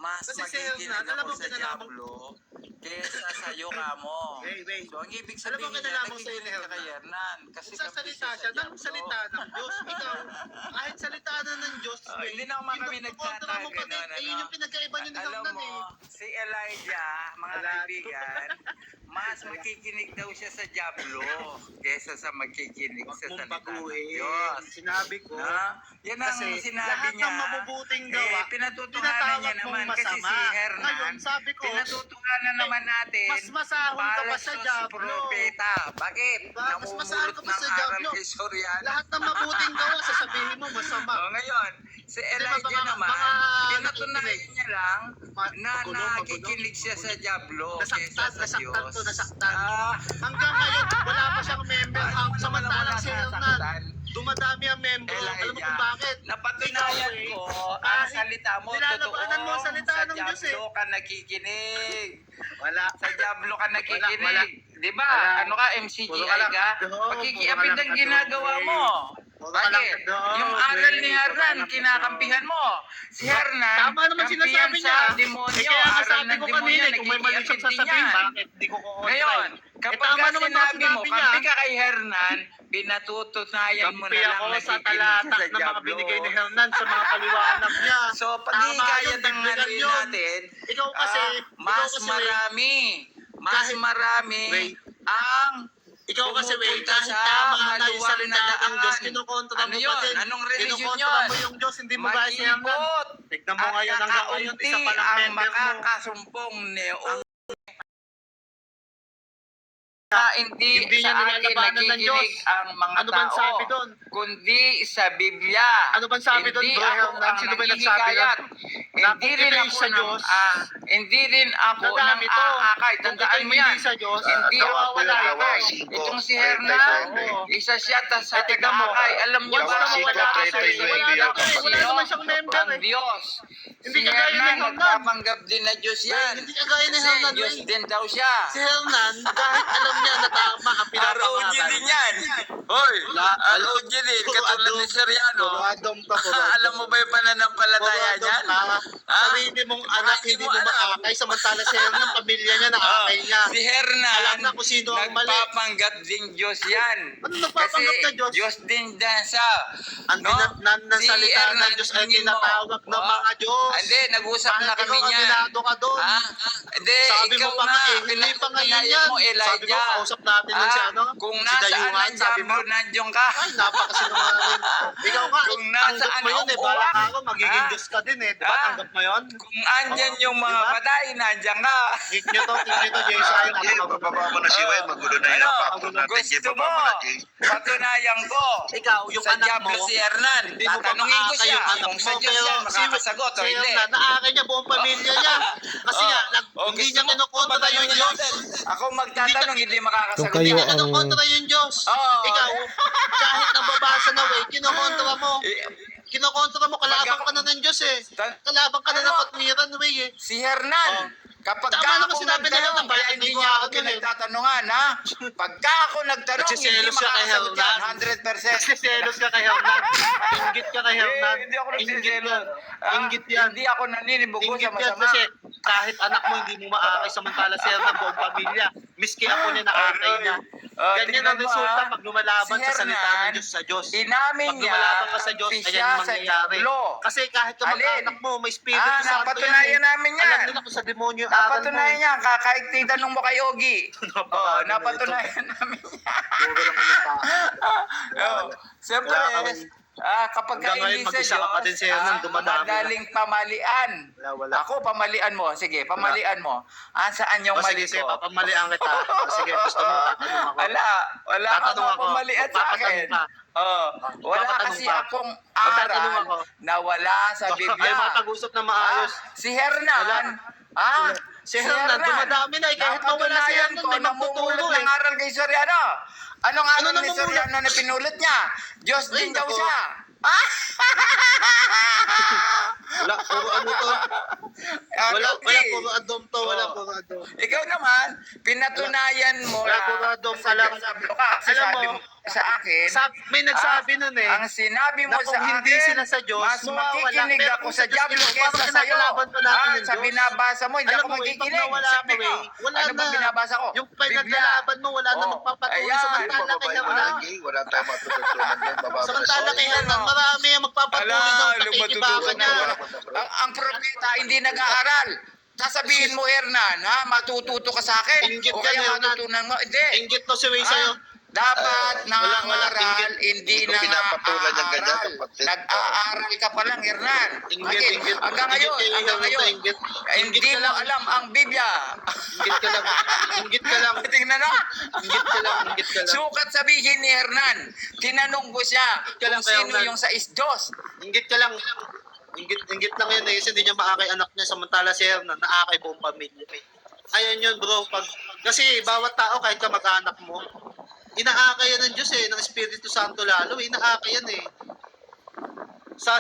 mas Kasi si magiginig Hernan, alam ako mo sa kinalaman. Diablo kesa sa'yo ka mo. Wait. So, ang ibig Alam mo sabihin niya, kinalaman sa'yo ni nakikinig ka kay Hernan. Hernan. Kasi Kung sasalita siya, nang salita ng Diyos, ikaw, kahit salita na ng Diyos, Hindi naman kami kontra mo pa din. nagtatag. Yun yung pinagkaiba niyo ni Alam Hernan mo, si Elijah, mga kaibigan, mas makikinig daw siya sa Diablo kesa sa makikinig sa Huwag mong salita ng baguhin. Diyos. Sinabi ko, Na, yan ang kasi sinabi lahat niya. ng mabubuting gawa, Pinatutuhanan tinatawag niya mong naman kasi masama. si Hernan. Ngayon, sabi ko, Pinatutuhanan naman natin. mas masahol ka pa sa Falsus Diablo. propeta. Bakit? Diba? Mas masahol Namumulot ka pa ng sa aral Diablo. kay Soriano. Lahat ng mabuting gawa, sasabihin mo masama. Ngayon, si Elijah naman, pinatunayan niya lang na nakikinig siya sa Diablo kesa sa Diyos. Nasaktan. Hanggang ngayon, wala pa siyang member. Samantalang si Hernan, dumadami ang member. Alam mo kung bakit? Napatunayan ko, ang salita mo, nilalabanan mo ang totoo. salita Sa ng Diyos eh. Diablo ka nakikinig. Wala. Sa Diablo ka nakikinig. Wala. Di ba? Wala. Ano ka, MCGI Puro ka lang ka? doon, Pakikiapid puro ka ang lang ginagawa doon. mo. Puro ka lang Bakit? doon, Yung aral ni puro ka Hernan, lang kinakampihan mo. Si Hernan, Tama naman kampihan sinasabi niya. sa demonyo. Kaya nga Aral sabi ng ko demonyo, kanina, kung may mali siyang nakikiapid din sasabihin, yan. bakit di ko kukontra? Ngayon, kapag tama ka naman ang sinabi mo, sinabi niya. kampi ka kay Hernan, pinatutunayan mo Kampi na lang ako sa nakikinig ka talatak sa na mga Diablo. binigay ni Hernan sa mga paliwanag niya. So, pag Tama ikayat yun, ang dagdagan natin yun. natin, Ikaw kasi, mas marami, kahit- marami Wait. ang ikaw kasi, wait, pumupunta kahit sa tama na yung maluwag salita na ng Diyos, daan. kinukontra Ano mo yun? pa din. Anong religion Kinukontra yun? mo yung Diyos, hindi mo ba si Hernan? Mag-ikot Tignan mo ngayon hanggang ngayon, isa pa lang ang member mo. makakasumpong neon. Hindi Hindi niya sa akin nilalabanan ng Diyos. nakikinig ang mga Ano bang tao, sabi doon? kundi sa Biblia. Ano bang sabi doon, Hindi bro ako Hernan? ang Sino ba nagsabi nanghihikayat. doon? Hindi rin Nakikita ako sa ng Diyos. hindi rin ako nang Nadami to. aakay. Kung Tandaan ito'y mo yan. hindi sa Diyos, Hindi ako nawawala ito. aakay. Itong si Hernan, isa siya sa tignan mo. aakay. Alam niyo Once ba? na mawala ka sa Wala wala naman siyang member ang eh. Diyos. Hindi Si kagaya ni Hernan, Hernan. nagpapanggap din na Diyos yan. Hindi kagaya ni Kasi Hernan, Diyos eh. din daw siya. Si Hernan, kahit alam niya na tama ang ROG pinapangaral. din yan. Hoy, ROG din. Katulad ni Soriano. Puradom ka, Alam mo ba yung pananampalataya niyan? Sarili mong anak, hindi mo maakay. Samantala si Hernan, pamilya niya, naakay niya. Si Hernan, Alam na kung sino ang mali. nagpapanggap din Diyos yan. Ano nagpapanggap na Diyos? Diyos din dyan siya. Ang salita ng Diyos ay tinatawag ng mga Diyos. Hindi, nag-usap na kami Bakit ikaw niyan. aminado ka doon? Hindi, Sabi mo ikaw pa nga. nga hindi pa ngayon yan. Mo, Sabi mo, Elijah. kausap natin yun si ano, Kung si nasaan Dayuhan, ang sabi mo. Diablo, nandiyon ka. Ay, napakasinungaling. Ikaw nga, Kung tanggap nasaan mo yun ang eh. Bawal uwak. ako, magiging Diyos ka din eh. Diba, Ah. tanggap mo yun? Kung andyan yung mga Diba? patay, nandiyan ka. Kick nyo to, Jason. Jay, bababa mo na si Wayne. Magulo na yung factor natin. Jay, Gusto mo, bababa mo na, Jay. patunayan ko. Ikaw, yung Sa anak Diablo mo, si Hernan, hindi mo tatanungin ko pag-aakay siya yung anak kung sa mo, Diyos pero yan makakasagot o si hindi. Hernan, naakay niya buong pamilya niya. Kasi nga, hindi niya kinukontra yung Diyos. Ako magtatanong, hindi makakasagot. Kung kayo Hindi yan. niya kinukontra yung Diyos. Oo. Ikaw, kahit nababasa na way, kinukontra mo. Kinokontra mo, kalaban ka na ng Diyos eh. Kalaban ka na ng katwiran, way eh. Si Hernan, kapag Tama ka naman ako sinabi nila nagtanong, na kaya bakit hindi hindi niya ako ako pinagtatanungan, ha? Pagka ako nagtanong, hindi Nagsiselos siya kay makakasagot yan, Hernan. 100%. Nagsiselos ka kay Hernan. Inggit ka kay Hernan. Hindi ako Inggit nagsiselos. yan. Inggit yan. Hindi ako naninibugo sa Inggit yan masama. kasi kahit anak mo hindi mo maakay samantala si Hernan buong pamilya. Miski ako niya naakay niya. Ganyan ang tignan mo, resulta ha? pag lumalaban Si sa salita ng Hernan, Diyos sa Diyos. Inamin Pag niya, lumalaban ka sa Diyos, kampi ayan siya ang sa mangyayari. Diablo. Kasi kahit Alin? kamag-anak mo, may Espiritu Santo yan napatunayan eh. namin yan. Alam nila kung sa demonyo yung aral mo. Napatunayan niya, kahit titanong mo kay Ogie. Napakaganda Napatunayan namin yan. Puro lang kumita. Siyempre, kapag Hanggang ngayon, kainin sa mag-isa ka pa din Diyos, si Hernan, dumadami na. madaling pamalian. Wala. Ako, pamalian mo. Sige, pamalian mo. Saan yung O mali sige, sige, ko? papamalian kita. O sige, gusto mo, tatanong ako. Wala kang Tatanong ako. pamalian sa akin. Papatanong ka. Wala Papatanong kasi ka. akong Magtatanong aral ako. na wala sa Biblia. Ayaw makapag-usap na maayos. Si Hernan, Si Hernan, dumadami na eh. Kahit mawala si napatunayan Hernan, ko, may namumulot magtuturo eh. ng aral kay Soriano. Anong aral ni namumulot? Soriano na pinulot niya? Diyos Ay, din daw nako. siya. Wala, puro ano to. Wala, puro adom to. Wala, puro adom. Ikaw naman, pinatunayan mo Wala, puro adom ka lang. Diablo ka. Kasi Alam sabi mo, sa akin, May nagsabi nun eh. ang sinabi mo na kung sa hindi akin, sila sa Diyos, mas mawawala. makikinig Pero ako kung sa sa Diyos Diablo sila, kesa parang sa'yo. kinakalaban pa natin yung Sa Diyos. binabasa mo, hindi Alam ako mo, pag makikinig. nawala Sabi ka, ko, wala ano na. bang binabasa ko? Yung pinaglalaban mo, wala na Oh, magpapatuloy. ayan. Samantala kay Hernan. Wala tayong matututunan din. Samantala kay Hernan, marami ang magpapatuloy ng pakikibakan niya. Ang propeta hindi nag-aaral. Sasabihin mo, Hernan, ha? Matututo ka sa akin? Inggit O ka, kaya Hernan. matutunan mo? Hindi. Inggit to si Ray sa'yo. Dapat nangangaral, inggit. hindi Hindi ko pinapatulan ng ganyan, nag-aaral. kapatid. Nag-aaral ka pa lang, Hernan. Inggit, inggit. Hanggang ngayon, Inggit kayo, hanggang ngayon. Inggit. Hindi Inggit ka mo lang. alam ang Biblia. Inggit ka lang. Inggit ka lang. Tingnan na. Inggit ka lang. Inggit ka lang. Sukat sabihin ni Hernan, tinanong mo siya Ka lang, kung sino Hernan. yung sa Diyos. Inggit ka lang. Inggit lang yun eh. Kasi hindi niya maakay anak niya. Samantala si Hernan, naakay buong pamilya. Ayan yun bro. Kasi bawat tao, kahit ka mag-anak mo, inaakay yan ng Diyos eh. Ng Espiritu Santo lalo. Inaakay yan eh. Sa